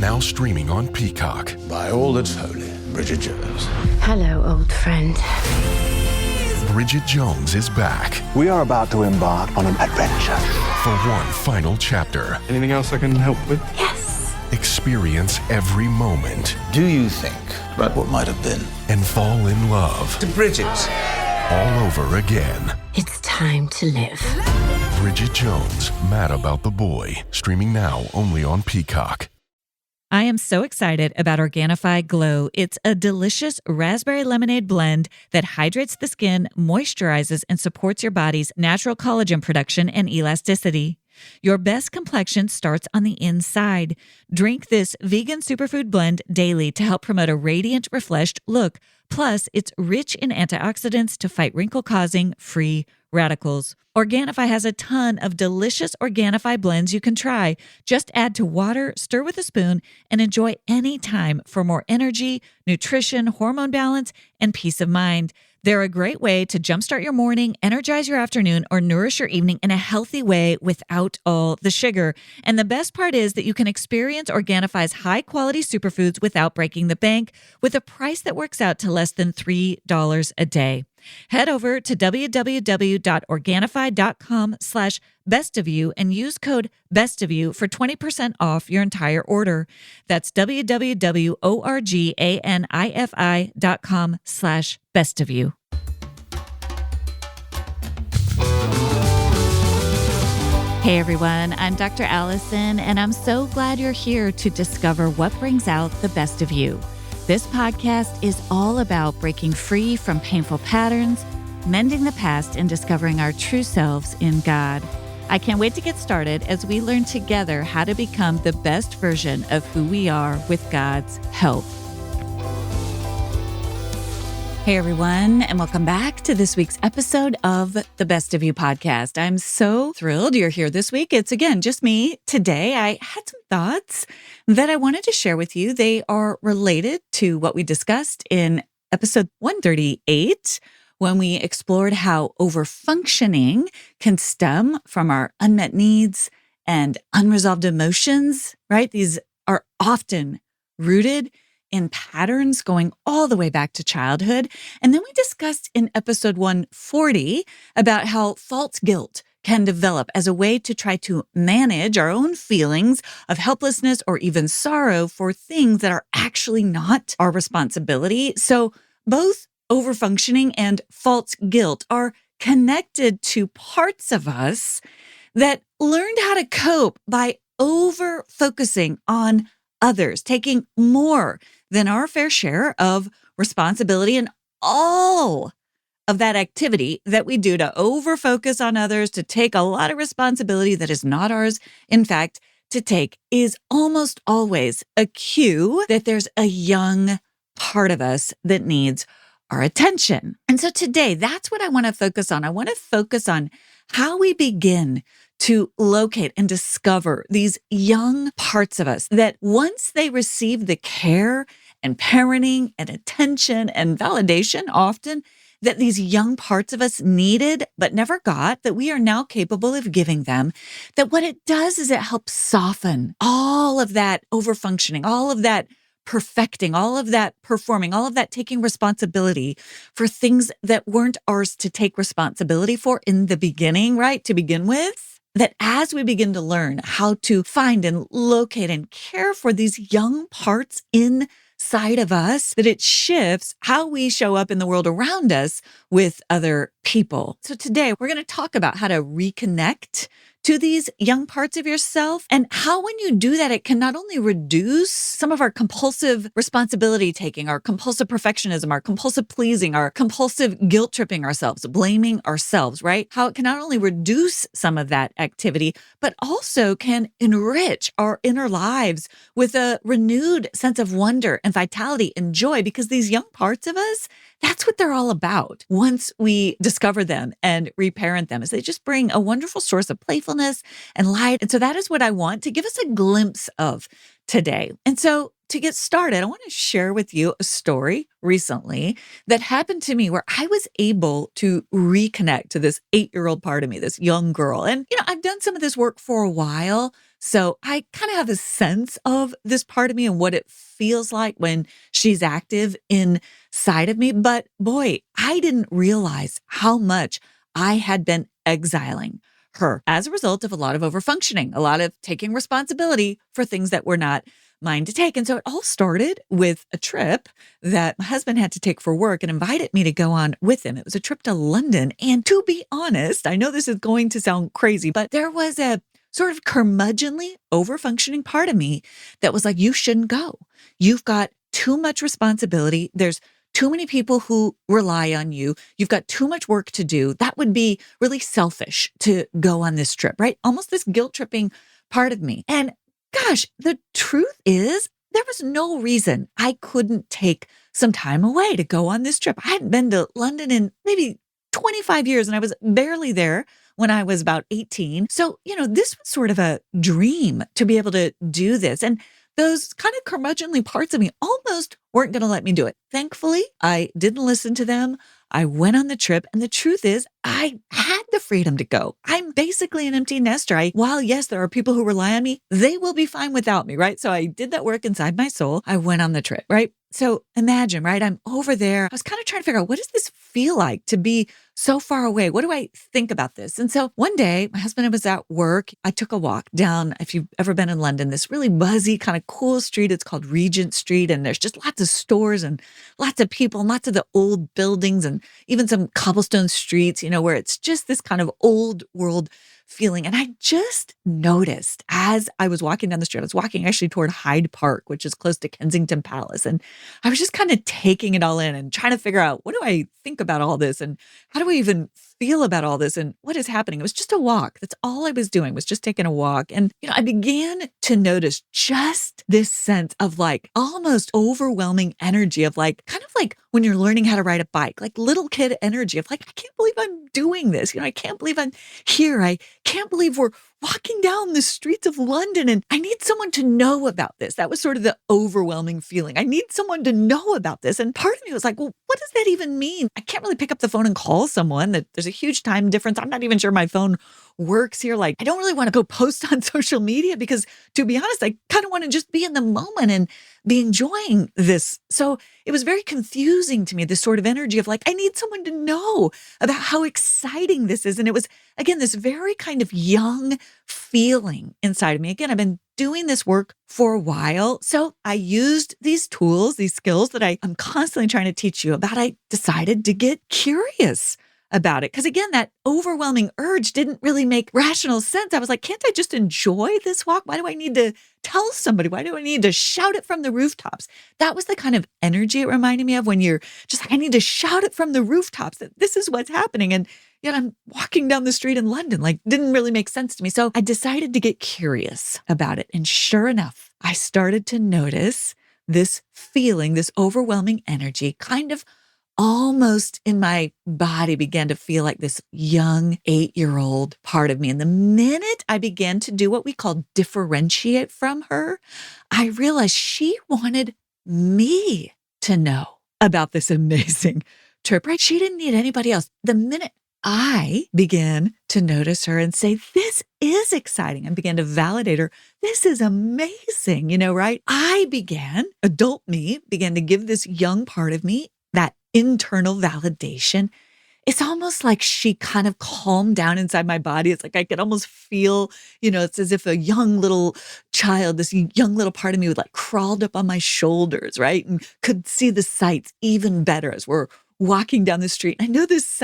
Now streaming on Peacock. By all that's holy, Bridget Jones. Hello, old friend. Bridget Jones is back We are about to embark on an adventure. for one final chapter. Anything else I can help with? Yes. Experience every moment Do you think about what might have been? and fall in love To Bridget. all over again. It's time to live. Bridget Jones, Mad About the Boy. Streaming now only on Peacock. I am so excited about Organifi Glow. It's a delicious raspberry lemonade blend that hydrates the skin, moisturizes, and supports your body's natural collagen production and elasticity. Your best complexion starts on the inside. Drink this vegan superfood blend daily to help promote a radiant, refreshed look. Plus, it's rich in antioxidants to fight wrinkle-causing free radicals. Organifi has a ton of delicious Organifi blends you can try. Just add to water, stir with a spoon, and enjoy any time for more energy, nutrition, hormone balance, and peace of mind. They're a great way to jumpstart your morning, energize your afternoon, or nourish your evening in a healthy way without all the sugar. And the best part is that you can experience Organifi's high-quality superfoods without breaking the bank with a price that works out to less than $3 a day. Head over to www.organifi.com/bestofyou and use code bestofyou for 20% off your entire order. That's www.organifi.com/bestofyou. Hey everyone, I'm Dr. Allison, and I'm so glad you're here to discover what brings out the best of you. This podcast is all about breaking free from painful patterns, mending the past, and discovering our true selves in God. I can't wait to get started as we learn together how to become the best version of who we are with God's help. Hey everyone, and welcome back to this week's episode of the Best of You podcast. I'm so thrilled you're here this week. It's again just me. Today I had some thoughts that I wanted to share with you. They are related to what we discussed in episode 138 when we explored how overfunctioning can stem from our unmet needs and unresolved emotions, right? These are often rooted in patterns going all the way back to childhood. And then we discussed in episode 140 about how false guilt can develop as a way to try to manage our own feelings of helplessness or even sorrow for things that are actually not our responsibility. So both overfunctioning and false guilt are connected to parts of us that learned how to cope by over-focusing on others, taking more than our fair share of responsibility and all of that activity that we do to over-focus on others, to take a lot of responsibility that is not ours, in fact, to take, is almost always a cue that there's a young part of us that needs our attention. And so today, that's what I want to focus on. I want to focus on how we begin to locate and discover these young parts of us that once they receive the care and parenting and attention and validation often that these young parts of us needed but never got, that we are now capable of giving them, that what it does is it helps soften all of that overfunctioning, all of that perfecting, all of that performing, all of that taking responsibility for things that weren't ours to take responsibility for in the beginning, right? To begin with. That as we begin to learn how to find and locate and care for these young parts inside of us, that it shifts how we show up in the world around us with other people. So today we're going to talk about how to reconnect to these young parts of yourself and how when you do that, it can not only reduce some of our compulsive responsibility taking, our compulsive perfectionism, our compulsive pleasing, our compulsive guilt tripping ourselves, blaming ourselves, right? How it can not only reduce some of that activity, but also can enrich our inner lives with a renewed sense of wonder and vitality and joy, because these young parts of us, that's what they're all about. Once we discover them and reparent them, is they just bring a wonderful source of playfulness and light. And so that is what I want to give us a glimpse of today. And so to get started, I want to share with you a story recently that happened to me where I was able to reconnect to this 8-year-old part of me, this young girl. And, I've done some of this work for a while. So I kind of have a sense of this part of me and what it feels like when she's active inside of me. But boy, I didn't realize how much I had been exiling her as a result of a lot of overfunctioning, a lot of taking responsibility for things that were not mine to take. And so it all started with a trip that my husband had to take for work and invited me to go on with him. It was a trip to London. And to be honest, I know this is going to sound crazy, but there was a sort of curmudgeonly overfunctioning part of me that was like, you shouldn't go. You've got too much responsibility. There's too many people who rely on you. You've got too much work to do. That would be really selfish to go on this trip, right? Almost this guilt tripping part of me. And gosh, the truth is, there was no reason I couldn't take some time away to go on this trip. I hadn't been to London in maybe 25 years, and I was barely there when I was about 18. So, this was sort of a dream to be able to do this. And those kind of curmudgeonly parts of me almost weren't going to let me do it. Thankfully, I didn't listen to them. I went on the trip. And the truth is, I had the freedom to go. I'm basically an empty nester. While yes, there are people who rely on me, they will be fine without me, right? So I did that work inside my soul. I went on the trip, right? So imagine, right? I'm over there. I was kind of trying to figure out, what does this feel like to be so far away? What do I think about this? And so one day, my husband was at work. I took a walk down, if you've ever been in London, this really buzzy, kind of cool street. It's called Regent Street. And there's just lots of stores and lots of people and lots of the old buildings and even some cobblestone streets, where it's just this kind of old world feeling. And I just noticed as I was walking down the street, I was walking actually toward Hyde Park, which is close to Kensington Palace. And I was just kind of taking it all in and trying to figure out, what do I think about all this? And how do I even feel about all this? And what is happening? It was just a walk. That's all I was doing, was just taking a walk. And, I began to notice just this sense of like almost overwhelming energy of like, kind of like when you're learning how to ride a bike, like little kid energy of like, I can't believe I'm doing this. I can't believe I'm here. I can't believe we're walking down the streets of London and I need someone to know about this. That was sort of the overwhelming feeling. I need someone to know about this. And part of me was like, well, what does that even mean? I can't really pick up the phone and call someone. That there's a huge time difference. I'm not even sure my phone works here. Like, I don't really want to go post on social media because, to be honest, I kind of want to just be in the moment and be enjoying this. So it was very confusing to me, this sort of energy of like, I need someone to know about how exciting this is. And it was, again, this very kind of young feeling inside of me. Again, I've been doing this work for a while. So I used these tools, these skills that I'm constantly trying to teach you about. I decided to get curious about it. Because again, that overwhelming urge didn't really make rational sense. I was like, can't I just enjoy this walk? Why do I need to tell somebody? Why do I need to shout it from the rooftops? That was the kind of energy it reminded me of when you're just like, I need to shout it from the rooftops that this is what's happening. And yet I'm walking down the street in London, like didn't really make sense to me. So I decided to get curious about it. And sure enough, I started to notice this feeling, this overwhelming energy kind of almost in my body began to feel like this young 8-year-old part of me. And the minute I began to do what we call differentiate from her, I realized she wanted me to know about this amazing trip, right? She didn't need anybody else. The minute I began to notice her and say, this is exciting, and began to validate her, this is amazing, right? Adult me began to give this young part of me that internal validation. It's almost like she kind of calmed down inside my body. It's like I could almost feel, it's as if a young little child, this young little part of me would like crawled up on my shoulders, right? And could see the sights even better as we're walking down the street. I know this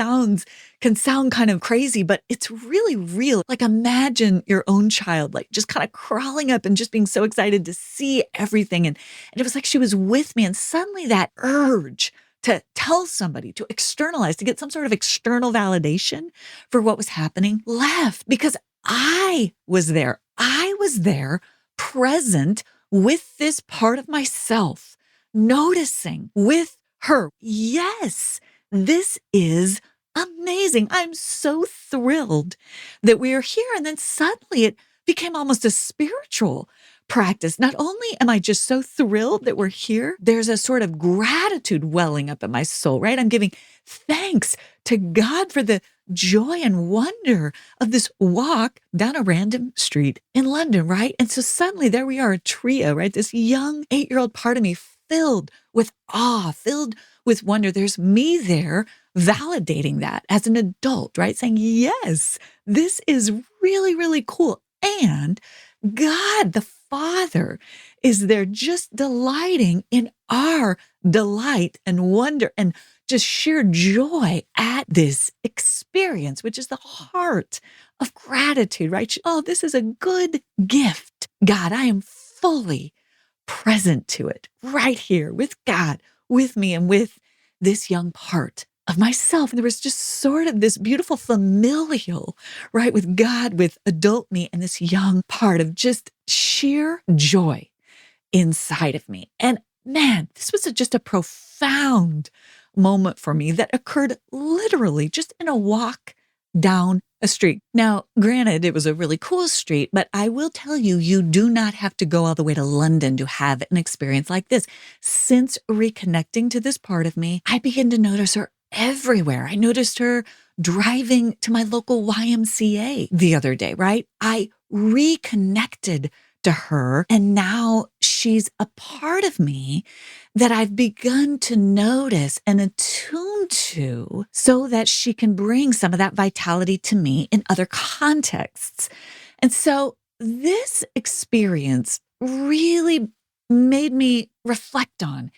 can sound kind of crazy, but it's really real. Like imagine your own child, like just kind of crawling up and just being so excited to see everything. And it was like she was with me, and suddenly that urge to tell somebody, to externalize, to get some sort of external validation for what was happening left, because I was there. I was there present with this part of myself, noticing with her. Yes, this is amazing. I'm so thrilled that we are here. And then suddenly it became almost a spiritual practice. Not only am I just so thrilled that we're here, there's a sort of gratitude welling up in my soul, right? I'm giving thanks to God for the joy and wonder of this walk down a random street in London, right? And so suddenly there we are, a trio, right? This young 8-year-old part of me filled with awe, filled with wonder. There's me there validating that as an adult, right? Saying, yes, this is really, really cool. And God, the Father, is there just delighting in our delight and wonder and just sheer joy at this experience, which is the heart of gratitude, right? Oh, this is a good gift. God, I am fully present to it right here with God, with me, and with this young part of myself. And there was just sort of this beautiful familial, right, with God, with adult me, and this young part of just sheer joy inside of me. And man, this was just a profound moment for me that occurred literally just in a walk down a street. Now, granted, it was a really cool street, but I will tell you, you do not have to go all the way to London to have an experience like this. Since reconnecting to this part of me, I began to notice her everywhere. I noticed her driving to my local YMCA the other day, right? I reconnected to her, and now she's a part of me that I've begun to notice and attune to so that she can bring some of that vitality to me in other contexts. And so this experience really made me reflect on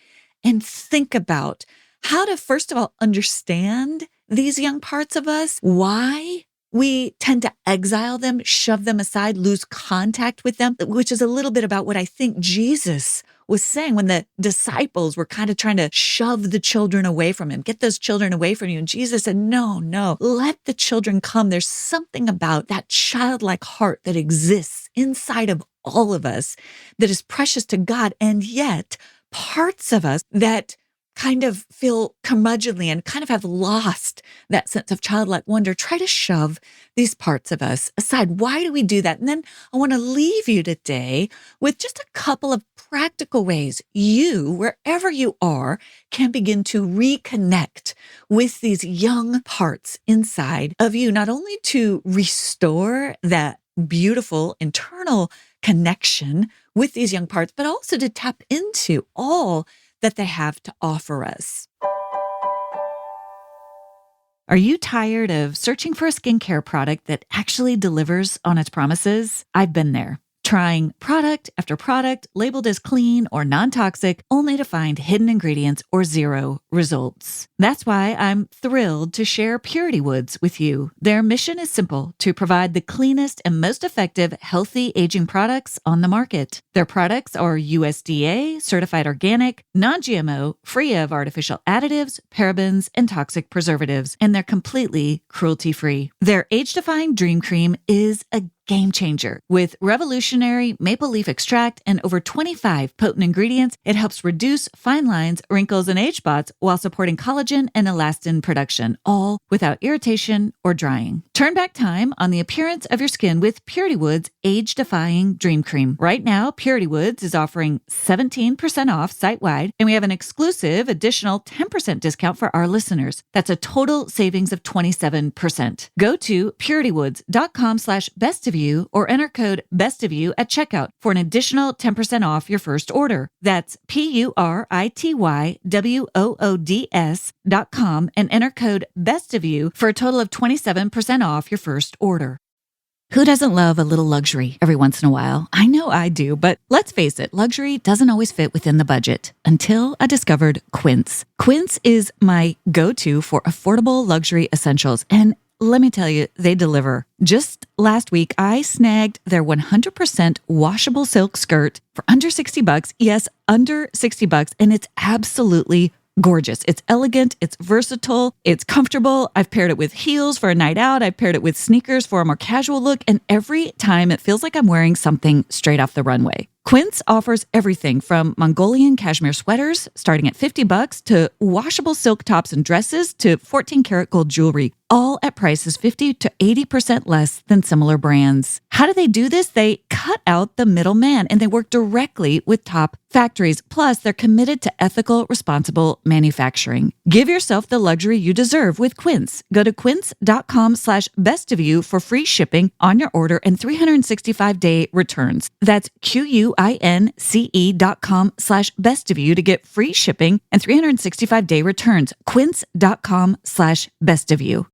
and think about how to, first of all, understand these young parts of us, why we tend to exile them, shove them aside, lose contact with them, which is a little bit about what I think Jesus was saying when the disciples were kind of trying to shove the children away from him, get those children away from you. And Jesus said, no, let the children come. There's something about that childlike heart that exists inside of all of us that is precious to God. And yet parts of us that kind of feel curmudgeonly and kind of have lost that sense of childlike wonder, try to shove these parts of us aside. Why do we do that? And then I want to leave you today with just a couple of practical ways you, wherever you are, can begin to reconnect with these young parts inside of you, not only to restore that beautiful internal connection with these young parts, but also to tap into all that they have to offer us. Are you tired of searching for a skincare product that actually delivers on its promises? I've been there, trying product after product labeled as clean or non-toxic, only to find hidden ingredients or zero results. That's why I'm thrilled to share Purity Woods with you. Their mission is simple: to provide the cleanest and most effective healthy aging products on the market. Their products are USDA certified organic, non-GMO, free of artificial additives, parabens, and toxic preservatives, and they're completely cruelty-free. Their age-defying Dream Cream is a game changer. With revolutionary maple leaf extract and over 25 potent ingredients, it helps reduce fine lines, wrinkles, and age spots while supporting collagen and elastin production, all without irritation or drying. Turn back time on the appearance of your skin with Purity Woods age-defying Dream Cream. Right now, Purity Woods is offering 17% off site-wide, and we have an exclusive additional 10% discount for our listeners. That's a total savings of 27%. Go to puritywoods.com/bestofyou or enter code bestofyou at checkout for an additional 10% off your first order. That's PURITYWOODS.com and enter code bestofyou for a total of 27% off your first order. Who doesn't love a little luxury every once in a while? I know I do, but let's face it, luxury doesn't always fit within the budget until I discovered Quince. Quince is my go-to for affordable luxury essentials, and let me tell you, they deliver. Just last week, I snagged their 100% washable silk skirt for under $60. Yes, under $60, and it's absolutely gorgeous. It's elegant, it's versatile, it's comfortable. I've paired it with heels for a night out. I've paired it with sneakers for a more casual look, and every time it feels like I'm wearing something straight off the runway. Quince offers everything from Mongolian cashmere sweaters starting at $50 to washable silk tops and dresses to 14-karat gold jewelry, all at prices 50 to 80% less than similar brands. How do they do this? They cut out the middleman and they work directly with top factories. Plus, they're committed to ethical, responsible manufacturing. Give yourself the luxury you deserve with Quince. Go to quince.com/bestofyou for free shipping on your order and 365-day returns. That's QUINCE.com/bestofyou to get free shipping and 365-day returns. Quince.com/bestofyou.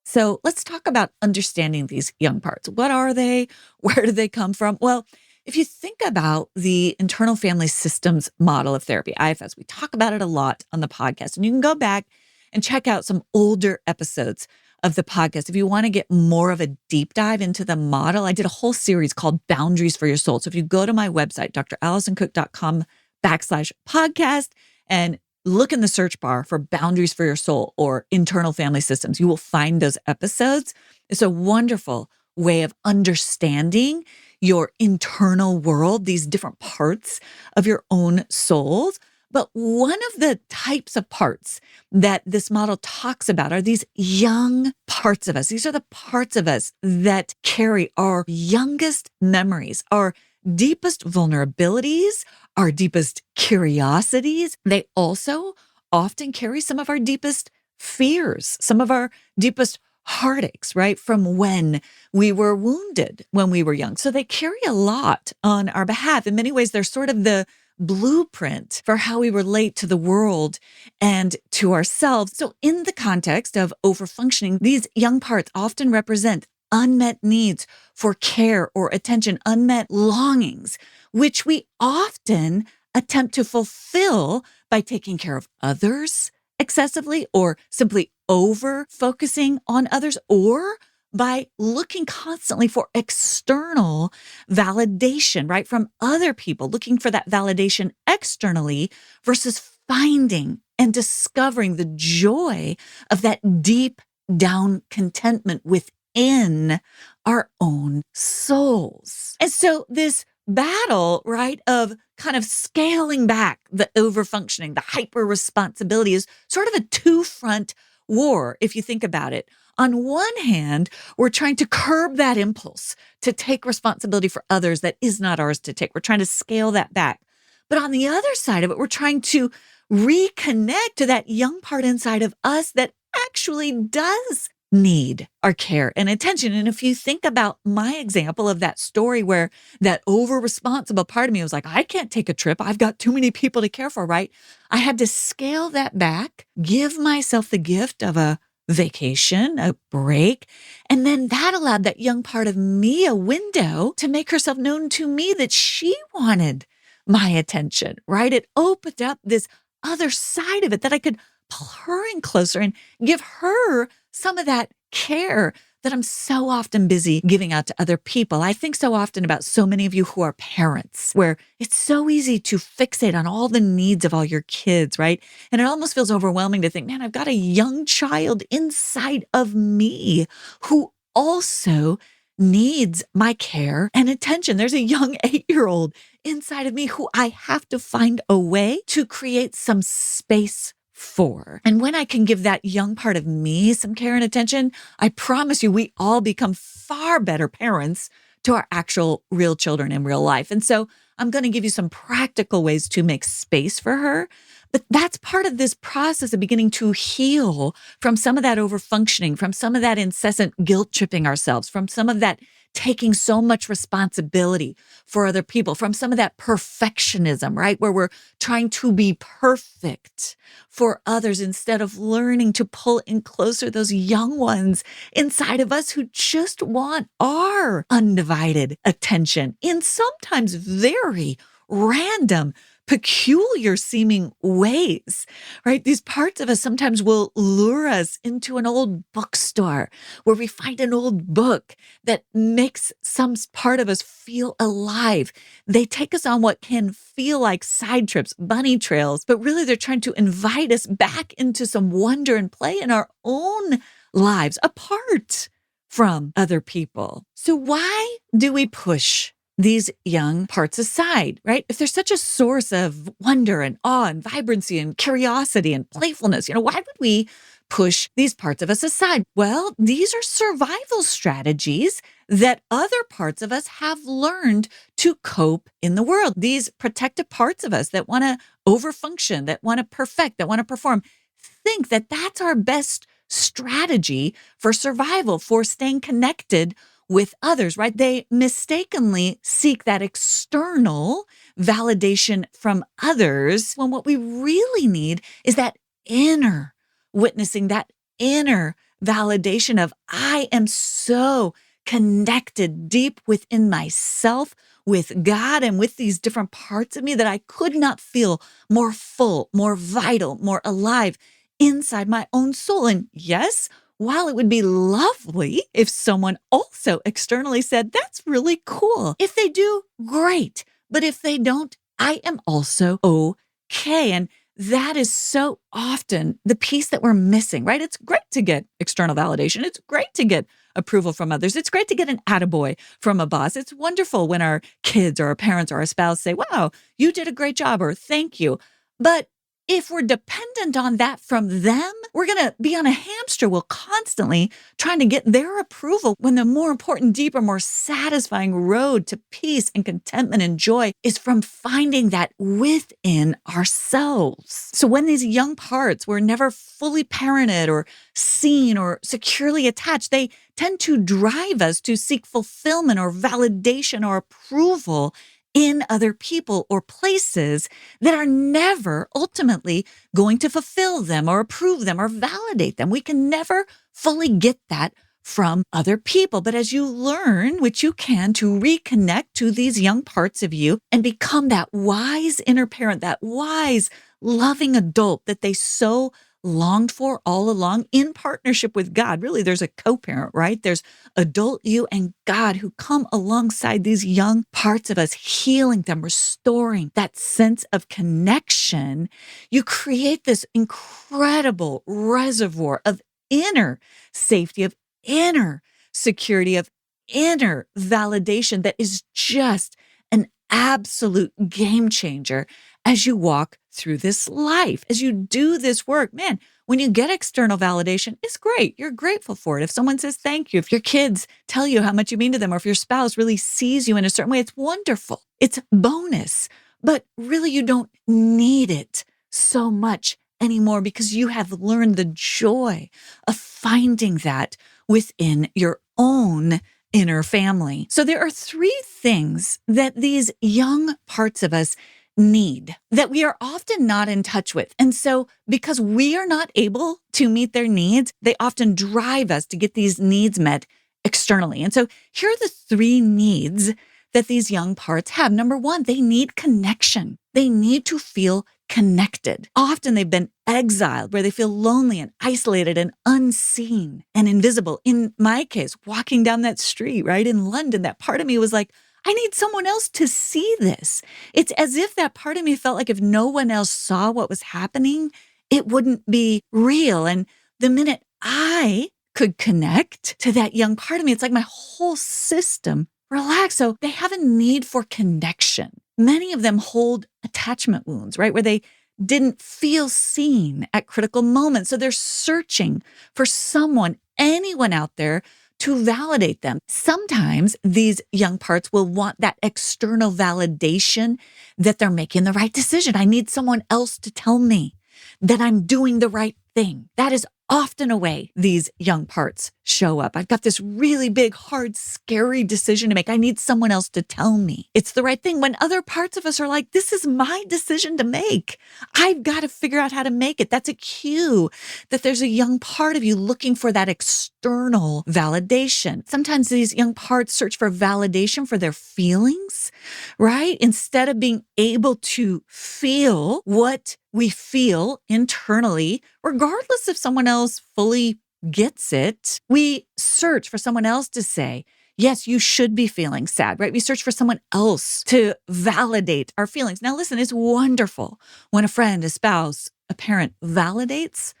So let's talk about understanding these young parts. What are they? Where do they come from? Well, if you think about the internal family systems model of therapy, IFS, we talk about it a lot on the podcast. And you can go back and check out some older episodes of the podcast. If you want to get more of a deep dive into the model, I did a whole series called Boundaries for Your Soul. So if you go to my website, drallisoncook.com/podcast, and look in the search bar for Boundaries for Your Soul or Internal Family Systems, you will find those episodes. It's a wonderful way of understanding your internal world, these different parts of your own souls. But one of the types of parts that this model talks about are these young parts of us. These are the parts of us that carry our youngest memories, our deepest vulnerabilities, our deepest curiosities. They also often carry some of our deepest fears, some of our deepest heartaches, right? From when we were wounded when we were young. So they carry a lot on our behalf. In many ways, they're sort of the blueprint for how we relate to the world and to ourselves. So in the context of overfunctioning, these young parts often represent unmet needs for care or attention, unmet longings, which we often attempt to fulfill by taking care of others excessively or simply over focusing on others, or by looking constantly for external validation, right? From other people, looking for that validation externally versus finding and discovering the joy of that deep down contentment within our own souls. And so this battle, right, of kind of scaling back the overfunctioning, the hyper responsibility is sort of a two-front war, if you think about it. On one hand, we're trying to curb that impulse to take responsibility for others that is not ours to take. We're trying to scale that back. But on the other side of it, we're trying to reconnect to that young part inside of us that actually does need our care and attention. And if you think about my example of that story where that over-responsible part of me was like, I can't take a trip. I've got too many people to care for, right? I had to scale that back, give myself the gift of a vacation, a break. And then that allowed that young part of me a window to make herself known to me that she wanted my attention, right? It opened up this other side of it that I could pull her in closer and give her some of that care that I'm so often busy giving out to other people. I think so often about so many of you who are parents, where it's so easy to fixate on all the needs of all your kids, right? And it almost feels overwhelming to think, man, I've got a young child inside of me who also needs my care and attention. There's a young 8-year-old inside of me who I have to find a way to create some space for. And when I can give that young part of me some care and attention, I promise you, we all become far better parents to our actual real children in real life. And so I'm going to give you some practical ways to make space for her. But that's part of this process of beginning to heal from some of that overfunctioning, from some of that incessant guilt tripping ourselves, from some of that taking so much responsibility for other people, from some of that perfectionism, right? Where we're trying to be perfect for others instead of learning to pull in closer those young ones inside of us who just want our undivided attention in sometimes very random, peculiar seeming ways, right? These parts of us sometimes will lure us into an old bookstore where we find an old book that makes some part of us feel alive. They take us on what can feel like side trips, bunny trails, but really they're trying to invite us back into some wonder and play in our own lives, apart from other people. So why do we push these young parts aside, right? If there's such a source of wonder and awe and vibrancy and curiosity and playfulness, why would we push these parts of us aside? Well, these are survival strategies that other parts of us have learned to cope in the world. These protective parts of us that want to overfunction, that want to perfect, that want to perform, think that that's our best strategy for survival, for staying connected with others, right? They mistakenly seek that external validation from others when what we really need is that inner witnessing, that inner validation of I am so connected deep within myself with God and with these different parts of me that I could not feel more full, more vital, more alive inside my own soul. And yes, while it would be lovely if someone also externally said, that's really cool. If they do, great. But if they don't, I am also okay. And that is so often the piece that we're missing, right? It's great to get external validation. It's great to get approval from others. It's great to get an attaboy from a boss. It's wonderful when our kids or our parents or our spouse say, wow, you did a great job, or thank you. But if we're dependent on that from them, we're going to be on a hamster wheel constantly trying to get their approval when the more important, deeper, more satisfying road to peace and contentment and joy is from finding that within ourselves. So when these young parts were never fully parented or seen or securely attached, they tend to drive us to seek fulfillment or validation or approval in other people or places that are never ultimately going to fulfill them or approve them or validate them. We can never fully get that from other people. But as you learn, which you can, to reconnect to these young parts of you and become that wise inner parent, that wise, loving adult that they so longed for all along in partnership with God. Really, there's a co-parent, right? There's adult you and God who come alongside these young parts of us, healing them, restoring that sense of connection. You create this incredible reservoir of inner safety, of inner security, of inner validation that is just an absolute game changer as you walk through this life, as you do this work. Man, when you get external validation, it's great. You're grateful for it. If someone says thank you, if your kids tell you how much you mean to them, or if your spouse really sees you in a certain way, it's wonderful. It's bonus. But really, you don't need it so much anymore because you have learned the joy of finding that within your own inner family. So there are three things that these young parts of us need that we are often not in touch with. And so because we are not able to meet their needs, they often drive us to get these needs met externally. And so here are the three needs that these young parts have. Number one, they need connection. They need to feel connected. Often they've been exiled, where they feel lonely and isolated and unseen and invisible. In my case, walking down that street, right, in London, that part of me was like, I need someone else to see this. It's as if that part of me felt like if no one else saw what was happening, it wouldn't be real. And the minute I could connect to that young part of me, it's like my whole system relaxed. So they have a need for connection. Many of them hold attachment wounds, right, where they didn't feel seen at critical moments. So they're searching for someone, anyone out there, to validate them. Sometimes these young parts will want that external validation that they're making the right decision. I need someone else to tell me that I'm doing the right thing. That is often a way these young parts show up. I've got this really big, hard, scary decision to make. I need someone else to tell me it's the right thing, when other parts of us are like, this is my decision to make. I've got to figure out how to make it. That's a cue that there's a young part of you looking for that external validation. Sometimes these young parts search for validation for their feelings, right? Instead of being able to feel what we feel internally, regardless if someone else fully gets it, we search for someone else to say, yes, you should be feeling sad, right? We search for someone else to validate our feelings. Now, listen, it's wonderful when a friend, a spouse, a parent validates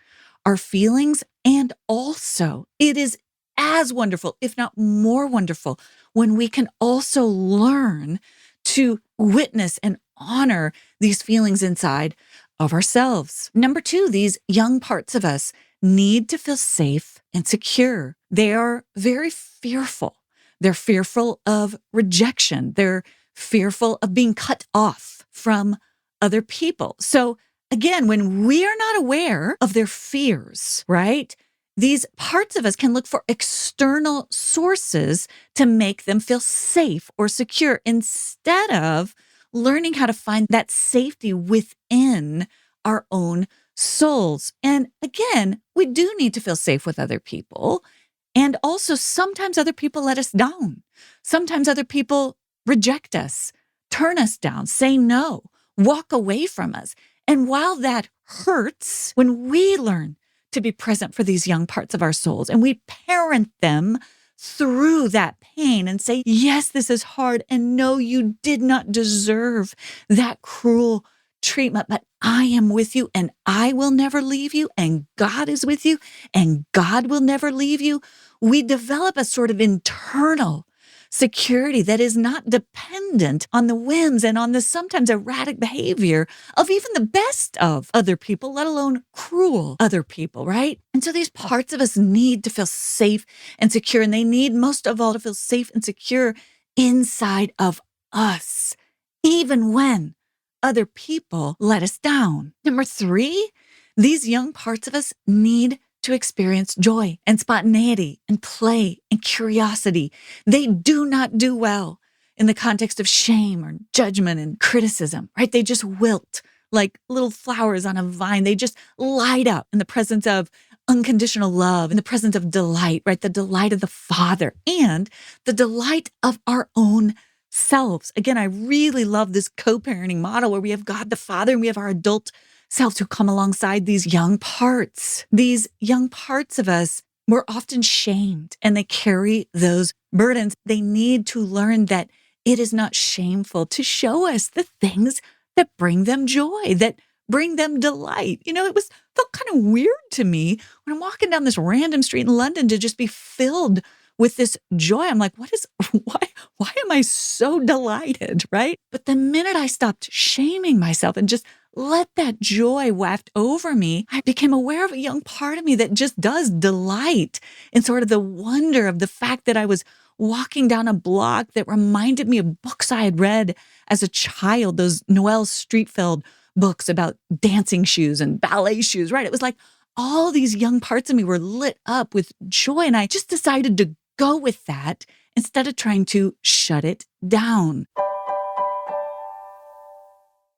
our feelings. And also, it is as wonderful, if not more wonderful, when we can also learn to witness and honor these feelings inside of ourselves. Number two, these young parts of us need to feel safe and secure. They are very fearful. They're fearful of rejection. They're fearful of being cut off from other people. So again, when we are not aware of their fears, right? These parts of us can look for external sources to make them feel safe or secure instead of learning how to find that safety within our own souls. And again, we do need to feel safe with other people. And also, sometimes other people let us down. Sometimes other people reject us, turn us down, say no, walk away from us. And while that hurts, when we learn to be present for these young parts of our souls and we parent them through that pain and say, yes, this is hard. And no, you did not deserve that cruel treatment, but I am with you and I will never leave you. And God is with you and God will never leave you. We develop a sort of internal security that is not dependent on the whims and on the sometimes erratic behavior of even the best of other people, let alone cruel other people, right? And so these parts of us need to feel safe and secure, and they need most of all to feel safe and secure inside of us, even when other people let us down. Number three, these young parts of us need to experience joy and spontaneity and play and curiosity. They do not do well in the context of shame or judgment and criticism, right? They just wilt like little flowers on a vine. They just light up in the presence of unconditional love, in the presence of delight, right? The delight of the Father and the delight of our own selves. Again, I really love this co-parenting model where we have God the Father and we have our adult selves who come alongside these young parts. These young parts of us, we're often shamed and they carry those burdens. They need to learn that it is not shameful to show us the things that bring them joy, that bring them delight. You know, felt kind of weird to me when I'm walking down this random street in London to just be filled with this joy. I'm like, why am I so delighted, right? But the minute I stopped shaming myself and just let that joy waft over me, I became aware of a young part of me that just does delight in sort of the wonder of the fact that I was walking down a block that reminded me of books I had read as a child, those Noel Streatfeld books about dancing shoes and ballet shoes, right? It was like all these young parts of me were lit up with joy, and I just decided to go with that instead of trying to shut it down.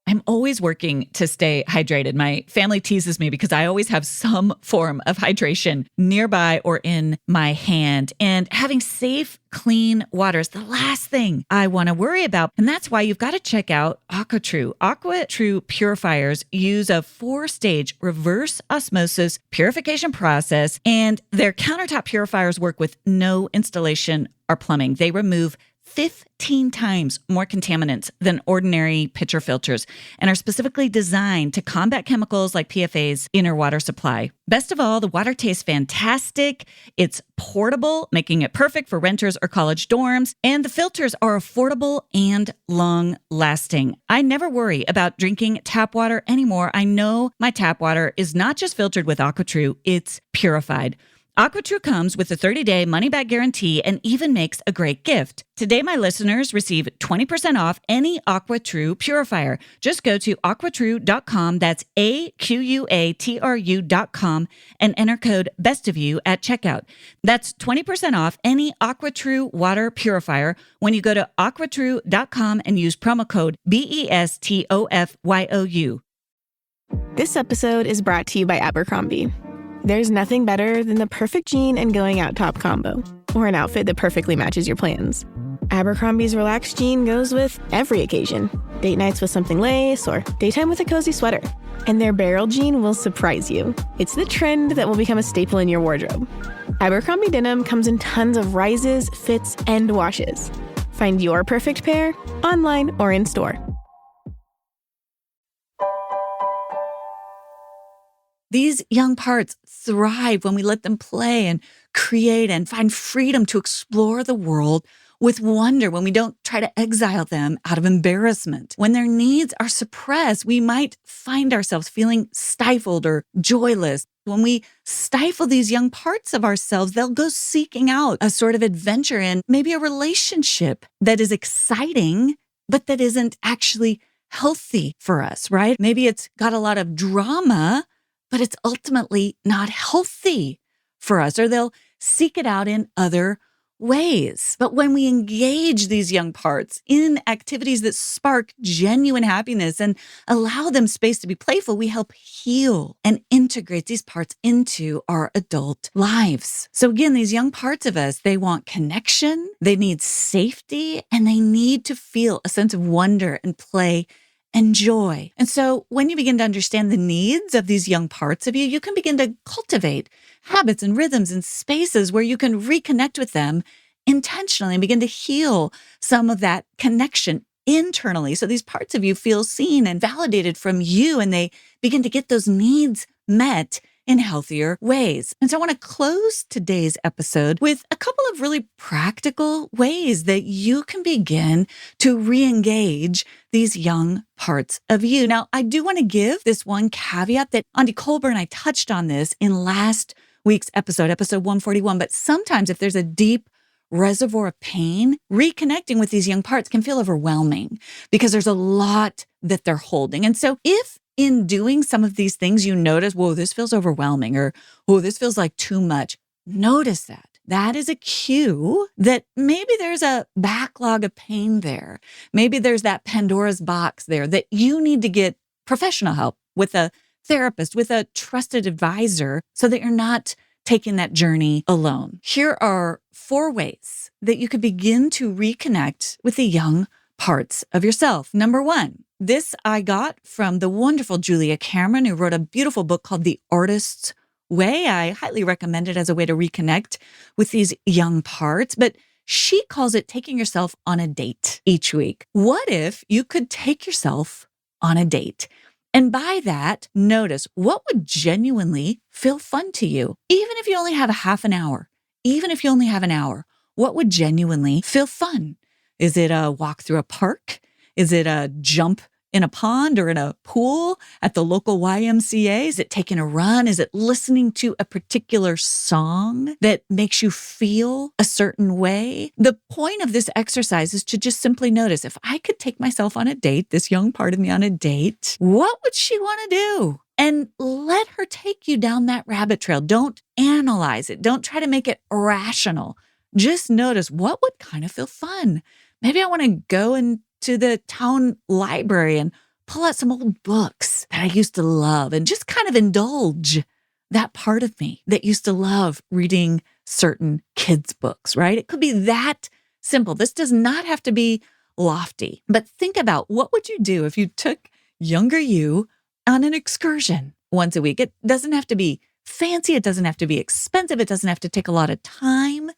I'm always working to stay hydrated. My family teases me because I always have some form of hydration nearby or in my hand. And having safe, clean water is the last thing I want to worry about. And that's why you've got to check out AquaTrue. AquaTrue purifiers use a 4-stage reverse osmosis purification process, and their countertop purifiers work with no installation or plumbing. They remove 15 times more contaminants than ordinary pitcher filters and are specifically designed to combat chemicals like PFAS in our water supply. Best of all, the water tastes fantastic. It's portable, making it perfect for renters or college dorms. And the filters are affordable and long-lasting. I never worry about drinking tap water anymore. I know my tap water is not just filtered with AquaTrue, it's purified. AquaTrue comes with a 30-day money-back guarantee and even makes a great gift. Today, my listeners receive 20% off any AquaTrue purifier. Just go to aquatrue.com, that's AQUATRU.com, and enter code BESTOFYOU at checkout. That's 20% off any AquaTrue water purifier when you go to aquatrue.com and use promo code BESTOFYOU. This episode is brought to you by Abercrombie. There's nothing better than the perfect jean and going out top combo, or an outfit that perfectly matches your plans. Abercrombie's relaxed jean goes with every occasion. Date nights with something lace, or daytime with a cozy sweater. And their barrel jean will surprise you. It's the trend that will become a staple in your wardrobe. Abercrombie denim comes in tons of rises, fits, and washes. Find your perfect pair online or in store. These young parts thrive when we let them play and create and find freedom to explore the world with wonder, when we don't try to exile them out of embarrassment. When their needs are suppressed, we might find ourselves feeling stifled or joyless. When we stifle these young parts of ourselves, they'll go seeking out a sort of adventure in maybe a relationship that is exciting, but that isn't actually healthy for us, right? Maybe it's got a lot of drama, but it's ultimately not healthy for us, or they'll seek it out in other ways. But when we engage these young parts in activities that spark genuine happiness and allow them space to be playful, we help heal and integrate these parts into our adult lives. So again, these young parts of us, they want connection, they need safety, and they need to feel a sense of wonder and play and joy. And so when you begin to understand the needs of these young parts of you, you can begin to cultivate habits and rhythms and spaces where you can reconnect with them intentionally and begin to heal some of that connection internally. So these parts of you feel seen and validated from you, and they begin to get those needs met in healthier ways. And so I want to close today's episode with a couple of really practical ways that you can begin to re-engage these young parts of you. Now, I do want to give this one caveat that Andy Colburn, I touched on this in last week's episode 141, but sometimes if there's a deep reservoir of pain, reconnecting with these young parts can feel overwhelming because there's a lot that they're holding. And so if in doing some of these things, you notice, whoa, this feels overwhelming, or, whoa, this feels like too much. Notice that. That is a cue that maybe there's a backlog of pain there. Maybe there's that Pandora's box there that you need to get professional help with a therapist, with a trusted advisor, so that you're not taking that journey alone. Here are 4 ways that you could begin to reconnect with the young parts of yourself. Number 1, this I got from the wonderful Julia Cameron, who wrote a beautiful book called The Artist's Way. I highly recommend it as a way to reconnect with these young parts, but she calls it taking yourself on a date each week. What if you could take yourself on a date? And by that, notice what would genuinely feel fun to you. Even if you only have a half an hour, what would genuinely feel fun? Is it a walk through a park? Is it a jump in a pond or in a pool at the local YMCA? Is it taking a run? Is it listening to a particular song that makes you feel a certain way? The point of this exercise is to just simply notice, if I could take myself on a date, this young part of me on a date, what would she want to do? And let her take you down that rabbit trail. Don't analyze it. Don't try to make it rational. Just notice what would kind of feel fun. Maybe I want to go into the town library and pull out some old books that I used to love and just kind of indulge that part of me that used to love reading certain kids' books, right? It could be that simple. This does not have to be lofty, but think about, what would you do if you took younger you on an excursion once a week? It doesn't have to be fancy. It doesn't have to be expensive. It doesn't have to take a lot of time.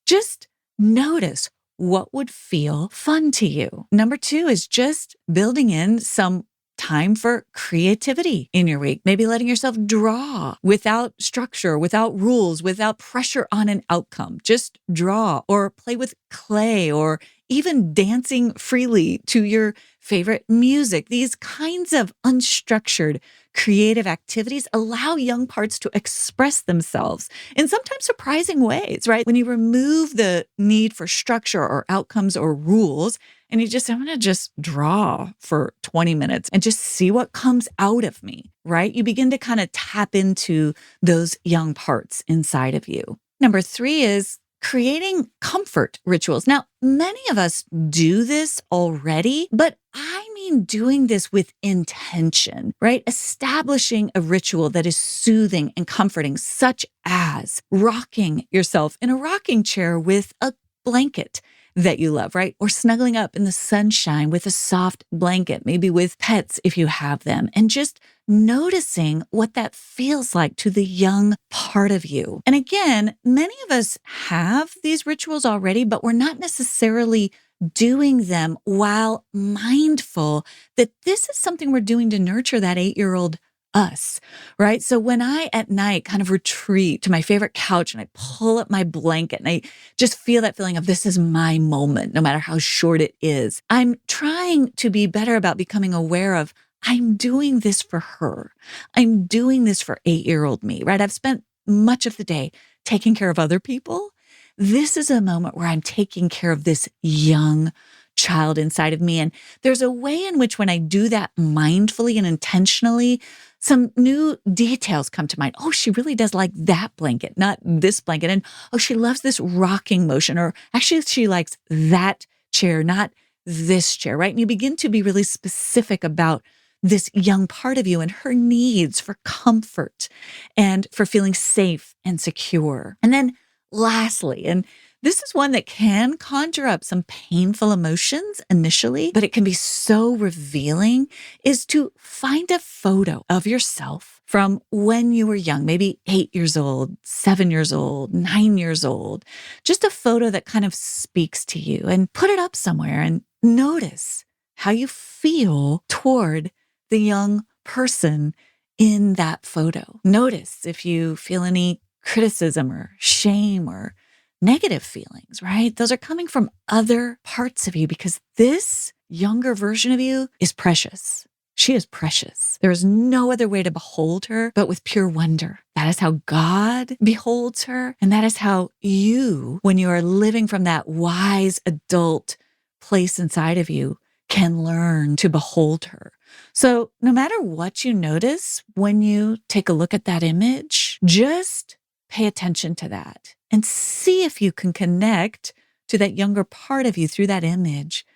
Just notice what would feel fun to you. Number 2 is just building in some time for creativity in your week. Maybe letting yourself draw without structure, without rules, without pressure on an outcome. Just draw or play with clay, or even dancing freely to your favorite music. These kinds of unstructured creative activities allow young parts to express themselves in sometimes surprising ways, right? When you remove the need for structure or outcomes or rules, and you just, I'm going to just draw for 20 minutes and just see what comes out of me, right? You begin to kind of tap into those young parts inside of you. Number 3 is creating comfort rituals. Now, many of us do this already, but I mean doing this with intention, right? Establishing a ritual that is soothing and comforting, such as rocking yourself in a rocking chair with a blanket that you love, right? Or snuggling up in the sunshine with a soft blanket, maybe with pets if you have them, and just noticing what that feels like to the young part of you. And again, many of us have these rituals already, but we're not necessarily doing them while mindful that this is something we're doing to nurture that 8-year-old us, right? So when I at night kind of retreat to my favorite couch and I pull up my blanket and I just feel that feeling of this is my moment, no matter how short it is, I'm trying to be better about becoming aware of I'm doing this for her. I'm doing this for 8-year-old me, right? I've spent much of the day taking care of other people. This is a moment where I'm taking care of this young child inside of me. And there's a way in which when I do that mindfully and intentionally, some new details come to mind. Oh, she really does like that blanket, not this blanket. And oh, she loves this rocking motion, or actually she likes that chair, not this chair, right? And you begin to be really specific about this young part of you and her needs for comfort and for feeling safe and secure. And then lastly, and this is one that can conjure up some painful emotions initially, but it can be so revealing, is to find a photo of yourself from when you were young, maybe 8 years old, 7 years old, 9 years old, just a photo that kind of speaks to you, and put it up somewhere and notice how you feel toward the young person in that photo. Notice if you feel any criticism or shame or negative feelings, right? Those are coming from other parts of you, because this younger version of you is precious. She is precious. There is no other way to behold her but with pure wonder. That is how God beholds her. And that is how you, when you are living from that wise adult place inside of you, can learn to behold her. So no matter what you notice when you take a look at that image, just pay attention to that and see if you can connect to that younger part of you through that image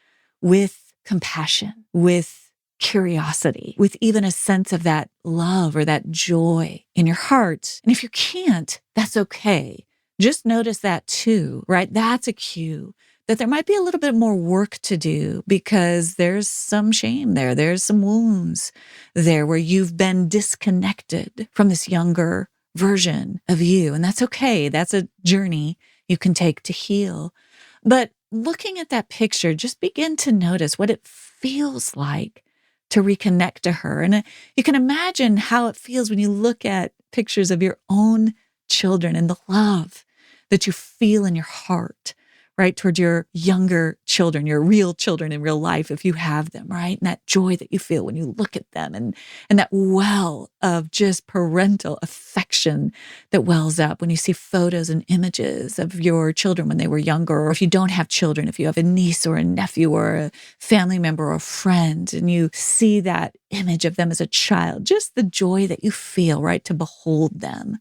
with compassion, with curiosity, with even a sense of that love or that joy in your heart. And if you can't, that's okay. Just notice that too, right? That's a cue that there might be a little bit more work to do, because there's some shame there. There's some wounds there where you've been disconnected from this younger version of you. And that's okay. That's a journey you can take to heal. But looking at that picture, just begin to notice what it feels like to reconnect to her. And you can imagine how it feels when you look at pictures of your own children and the love that you feel in your heart, right, toward your younger children, your real children in real life, if you have them, right? And that joy that you feel when you look at them, and that well of just parental affection that wells up when you see photos and images of your children when they were younger, or if you don't have children, if you have a niece or a nephew or a family member or a friend, and you see that image of them as a child, just the joy that you feel, right, to behold them.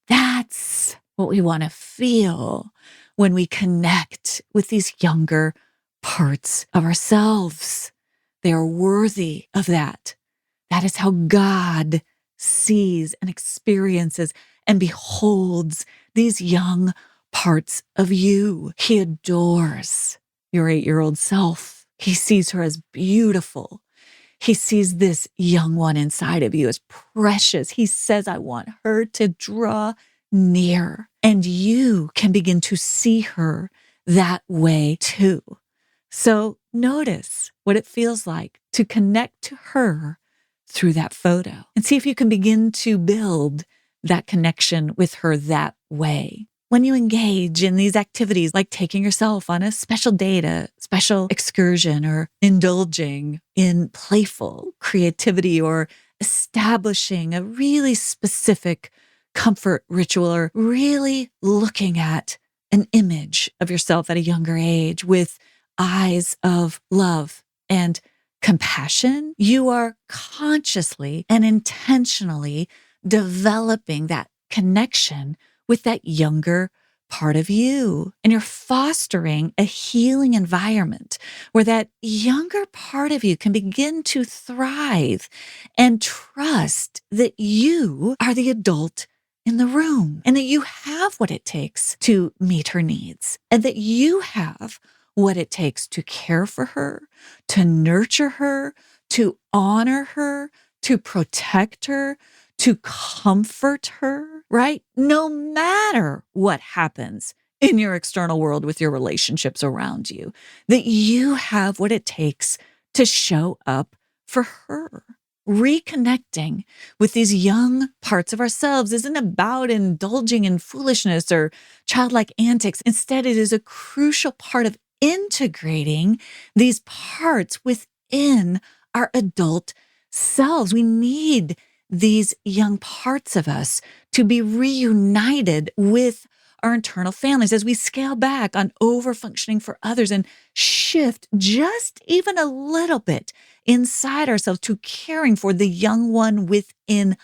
That's what we want to feel when we connect with these younger parts of ourselves. They are worthy of that. That is how God sees and experiences and beholds these young parts of you. He adores your 8-year-old self. He sees her as beautiful. He sees this young one inside of you as precious. He says, I want her to draw near. And you can begin to see her that way too. So notice what it feels like to connect to her through that photo, and see if you can begin to build that connection with her that way. When you engage in these activities, like taking yourself on a special date, a special excursion, or indulging in playful creativity, or establishing a really specific comfort ritual, or really looking at an image of yourself at a younger age with eyes of love and compassion, you are consciously and intentionally developing that connection with that younger part of you. And you're fostering a healing environment where that younger part of you can begin to thrive and trust that you are the adult in the room, and that you have what it takes to meet her needs, and that you have what it takes to care for her, to nurture her, to honor her, to protect her, to comfort her, right? No matter what happens in your external world with your relationships around you, that you have what it takes to show up for her. reconnecting with these young parts of ourselves isn't about indulging in foolishness or childlike antics. Instead, it is a crucial part of integrating these parts within our adult selves. We need these young parts of us to be reunited with our internal families as we scale back on overfunctioning for others and shift just even a little bit inside ourselves to caring for the young one within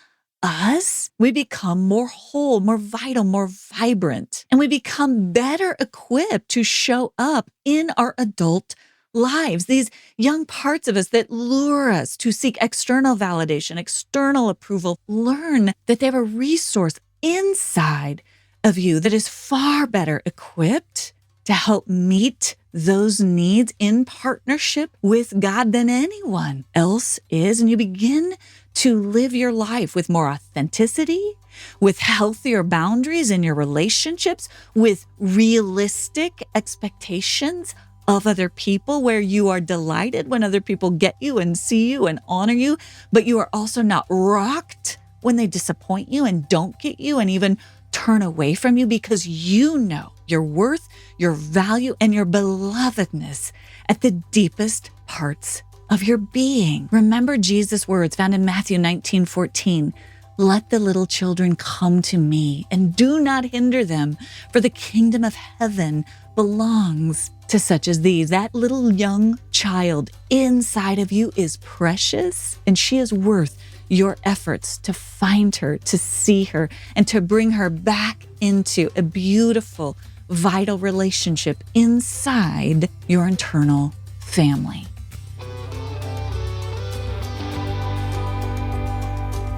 us. We become more whole, more vital, more vibrant, and we become better equipped to show up in our adult lives. These young parts of us that lure us to seek external validation, external approval, learn that they have a resource inside of you that is far better equipped to help meet those needs in partnership with God than anyone else is. And you begin to live your life with more authenticity, with healthier boundaries in your relationships, with realistic expectations of other people, where you are delighted when other people get you and see you and honor you, but you are also not rocked when they disappoint you and don't get you and even turn away from you, because you know your worth, your value, and your belovedness at the deepest parts of your being. Remember Jesus' words found in Matthew 19:14. Let the little children come to me and do not hinder them, for the kingdom of heaven belongs to such as these. That little young child inside of you is precious, and she is worth your efforts to find her, to see her, and to bring her back into a beautiful, vital relationship inside your internal family.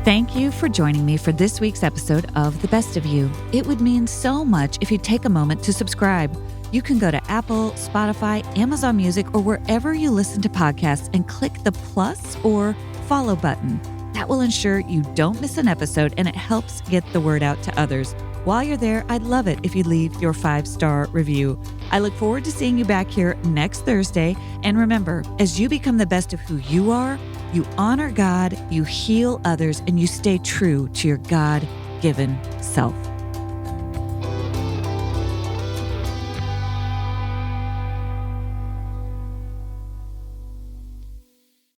Thank you for joining me for this week's episode of The Best of You. It would mean so much if you take a moment to subscribe. You can go to Apple, Spotify, Amazon Music, or wherever you listen to podcasts and click the plus or follow button. That will ensure you don't miss an episode, and it helps get the word out to others. While you're there, I'd love it if you leave your 5-star review. I look forward to seeing you back here next Thursday. And remember, as you become the best of who you are, you honor God, you heal others, and you stay true to your God-given self.